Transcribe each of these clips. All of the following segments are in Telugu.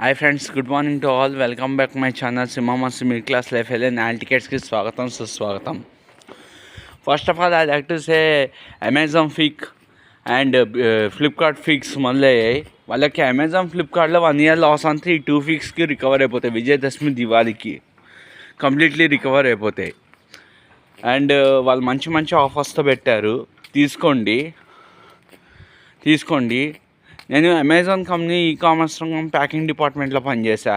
Hi friends, good morning to all. Welcome back my channel సింహమస్ మిడిల్ క్లాస్ లైఫ్ ఎల్ఎన్ ఆల్ టికెట్స్కి స్వాగతం సుస్వాగతం. First of all I like to say Amazon ఫిక్ అండ్ ఫ్లిప్కార్ట్ ఫిక్స్ మొదలయ్యాయి. వాళ్ళకి అమెజాన్ ఫ్లిప్కార్ట్లో 1 year లాస్ అంతా ఈ 2 ఫిక్స్కి రికవర్ అయిపోతాయి. విజయదశమి దివాళీకి కంప్లీట్లీ రికవర్ అయిపోతాయి. అండ్ వాళ్ళు మంచి మంచి ఆఫర్స్తో పెట్టారు. తీసుకోండి. నేను అమెజాన్ కంపెనీ ఈ-కామర్స్ రంగం ప్యాకింగ్ డిపార్ట్మెంట్లో పనిచేసా.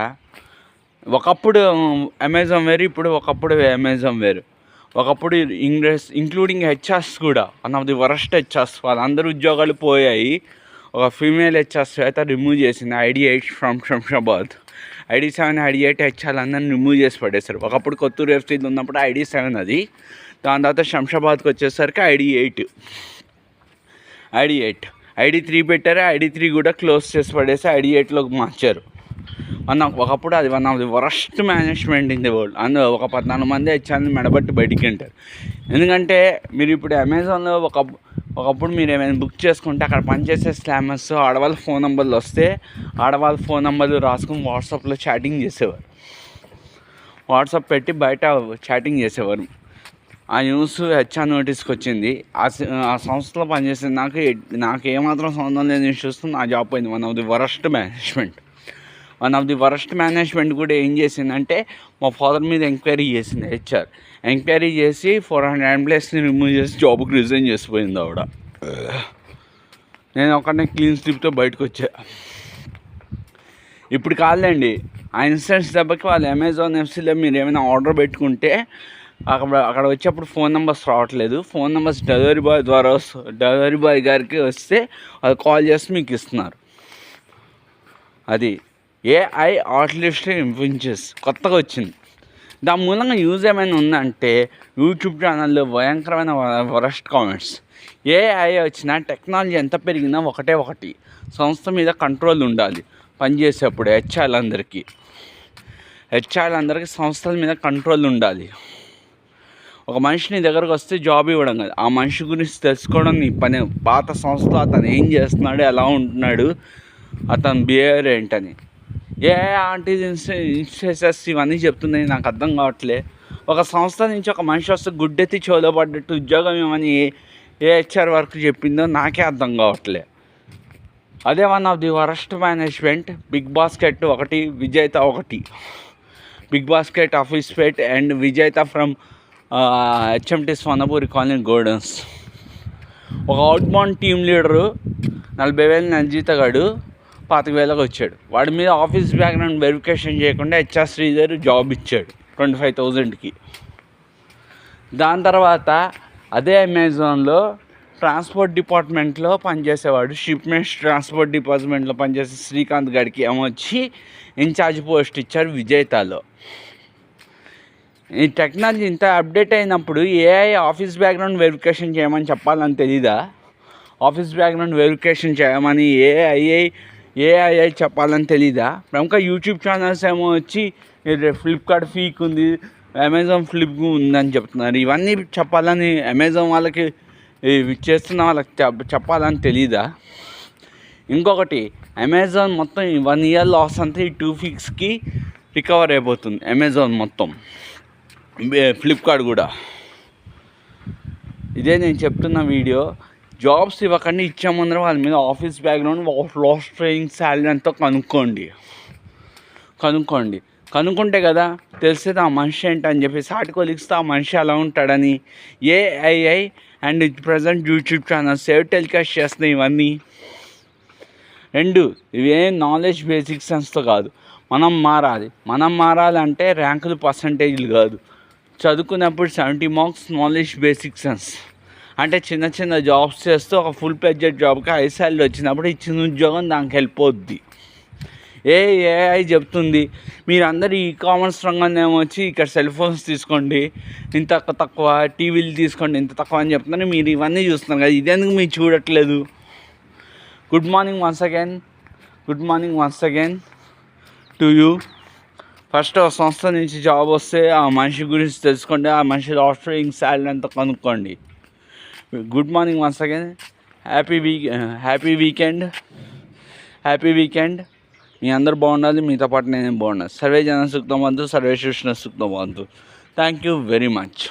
ఒకప్పుడు అమెజాన్ వేరు, ఒకప్పుడు అమెజాన్ వేరు. ఒకప్పుడు ఇంక్లూడింగ్ హెచ్ఆర్స్ కూడా one of the worst HRs. వాళ్ళందరూ ఉద్యోగాలు పోయాయి. ఒక ఫీమేల్ హెచ్ఆర్స్ అయితే రిమూవ్ చేసింది. ID8 from Shamshabad. ID7 ID8 హెచ్ఆర్లు అందరిని రిమూవ్ చేసి పడేశారు. ఒకప్పుడు కొత్తూరు ఎఫ్సీలో ఉన్నప్పుడు ID7 అది. దాని తర్వాత శంషాబాద్కి వచ్చేసరికి ID8 ID3 పెట్టారు. ID3 కూడా క్లోజ్ చేసి పడేసి ID8లోకి మార్చారు. ఒకప్పుడు అది one of the worst management in the world. అందులో ఒక 14 మంది హెచ్ఆర్ని మెడబట్టి బయటికి అంటారు. ఎందుకంటే మీరు ఇప్పుడు అమెజాన్లో ఒకప్పుడు మీరు ఏమైనా బుక్ చేసుకుంటే అక్కడ పనిచేసే స్లామర్స్ ఆడవాళ్ళ ఫోన్ నెంబర్లు వస్తే ఆడవాళ్ళ ఫోన్ నెంబర్లు రాసుకుని వాట్సాప్లో చాటింగ్ చేసేవారు. వాట్సాప్ పెట్టి బయట చాటింగ్ చేసేవారు. ఆ న్యూస్ హెచ్ఆర్ నోటీస్కి వచ్చింది. ఆ సంస్థలో పనిచేసే నాకు ఏమాత్రం సంబంధం లేని చూస్తూ నా జాబ్ పోయింది. One of the worst management కూడా ఏం చేసిందంటే మా ఫాదర్ మీద ఎంక్వైరీ చేసింది హెచ్ఆర్. ఎంక్వైరీ చేసి 400 ఎంప్లాయీస్ని రిమూవ్ చేసి జాబ్కి రిజైన్ చేసిపోయింది ఆవిడ. నేను ఒకనే క్లీన్ స్లిప్తో బయటకు వచ్చా. ఇప్పుడు కాదులేండి, ఆ ఇన్సిడెంట్స్ దెబ్బకి వాళ్ళు అమెజాన్ ఎఫ్సీలో మీరు ఏమైనా ఆర్డర్ పెట్టుకుంటే అక్కడ వచ్చేప్పుడు ఫోన్ నెంబర్స్ రావట్లేదు. ఫోన్ నెంబర్స్ డెలివరీ బాయ్ గారికి వస్తే అది కాల్ చేసి మీకు ఇస్తున్నారు. అది AI ఆర్టిఫిషియల్ ఇంటెలిజెన్స్ కొత్తగా వచ్చింది. దాని మూలంగా యూజ్ ఏమైనా ఉందంటే యూట్యూబ్ ఛానల్లో భయంకరమైన వరస్ట్ కామెంట్స్. AI వచ్చిన టెక్నాలజీ ఎంత పెరిగినా ఒకటి సంస్థ మీద కంట్రోల్ ఉండాలి. పనిచేసేప్పుడు హెచ్ఆర్లందరికీ సంస్థల మీద కంట్రోల్ ఉండాలి. ఒక మనిషిని దగ్గరకు వస్తే జాబ్ ఇవ్వడం కాదు, ఆ మనిషి గురించి తెలుసుకోవడం నీ పని. పాత సంస్థ అతను ఏం చేస్తున్నాడు, ఎలా ఉంటున్నాడు, అతని బిహేవియర్ ఏంటని. ఇన్స్టెన్సెస్ ఇవన్నీ చెప్తున్నాయి, నాకు అర్థం కావట్లే. ఒక సంస్థ నుంచి ఒక మనిషి వస్తే గుడ్డెత్తి చెవులో పడ్డట్టు ఉద్యోగం ఏమని ఏ హెచ్ఆర్ వర్క్ చెప్పిందో నాకే అర్థం కావట్లే. అదే one of the worst management. Big basket ఒకటి, విజేత ఒకటి. బిగ్ బాస్కెట్ ఆఫీస్ పేట్ and Vijetha from HMT Swarnapuri colony godowns. ఒక అవుట్బౌండ్ టీమ్ లీడరు 40,000 జీతగాడు 25,000 వచ్చాడు. వాడి మీద ఆఫీస్ బ్యాక్గ్రౌండ్ వెరిఫికేషన్ చేయకుండా హెచ్ఆర్ శ్రీధర్ జాబ్ ఇచ్చాడు 25,000కి. దాని తర్వాత అదే అమెజాన్లో ట్రాన్స్పోర్ట్ డిపార్ట్మెంట్లో పనిచేసేవాడు, షిప్మెంట్స్ ట్రాన్స్పోర్ట్ డిపార్ట్మెంట్లో పనిచేసే శ్రీకాంత్ గారికి ఏమొచ్చి ఇన్ఛార్జ్ పోస్ట్ ఇచ్చారు విజేతలో. ఈ టెక్నాలజీ ఇంత అప్డేట్ అయినప్పుడు AI ఆఫీస్ బ్యాక్గ్రౌండ్ వెరిఫికేషన్ చేయమని చెప్పాలని తెలీదా? ఆఫీస్ బ్యాక్గ్రౌండ్ వెరిఫికేషన్ చేయమని AI చెప్పాలని తెలీదా? ప్రముఖ యూట్యూబ్ ఛానల్స్ ఏమో వచ్చి ఫ్లిప్కార్ట్ ఫీక్ ఉంది, అమెజాన్ ఫ్లిప్ ఉందని చెప్తున్నారు. ఇవన్నీ చెప్పాలని అమెజాన్ వాళ్ళకి చేస్తున్న వాళ్ళకి చెప్పాలని తెలీదా? ఇంకొకటి, అమెజాన్ మొత్తం 1 year లాస్ అంతా ఈ 2 ఫిక్స్కి రికవర్ అయిపోతుంది. అమెజాన్ మొత్తం, ఫ్లిప్కార్ట్ కూడా. ఇదే నేను చెప్తున్న వీడియో. జాబ్స్ ఇవ్వకండి, ఇచ్చే ముందర వాళ్ళ మీద office background, last training salary అంతా కనుక్కుంటే కదా తెలిసేది ఆ మనిషి ఏంటని చెప్పి. సాటి కొలిగిస్తే ఆ మనిషి అలా ఉంటాడని AI and present YouTube channels telecast చేస్తున్నాయి ఇవన్నీ. ఇవేం నాలెడ్జ్ బేసిక్ సెన్స్తో కాదు. మనం మారాలంటే ర్యాంకులు పర్సంటేజ్లు కాదు. చదువుకున్నప్పుడు 70 మార్క్స్ నాలెడ్జ్ బేసిక్ సెన్స్. అంటే చిన్న జాబ్స్ చేస్తూ ఒక ఫుల్ ప్లెడ్జెడ్ జాబ్కి హై సాలరీ వచ్చినప్పుడు ఇచ్చిన ఉద్యోగం దానికి హెల్ప్ అవుద్ది. AI చెప్తుంది మీరందరూ ఈ-కామర్స్ రంగాన్ని ఏమొచ్చి ఇక్కడ సెల్ ఫోన్స్ తీసుకోండి ఇంత తక్కువ, టీవీలు తీసుకోండి ఇంత తక్కువ అని చెప్తున్నారు. మీరు ఇవన్నీ చూస్తున్నారు కదా, ఇదేందుకు మీరు చూడట్లేదు? Good morning once again to you. First ఆ సంస్థ నుంచి జాబ్ వస్తే ఆ మనిషి గురించి తెలుసుకోండి, ఆ మనిషి ఆఫరింగ్ శాలరీ అంతా కనుక్కోండి. Good morning once again. Happy weekend. మీ అందరు బాగుండాలి, మీతో పాటు నేనే బాగుండాలి. సర్వే జన సుఖినో భవంతు, సర్వే సుఖినో భవంతు. Thank you very much.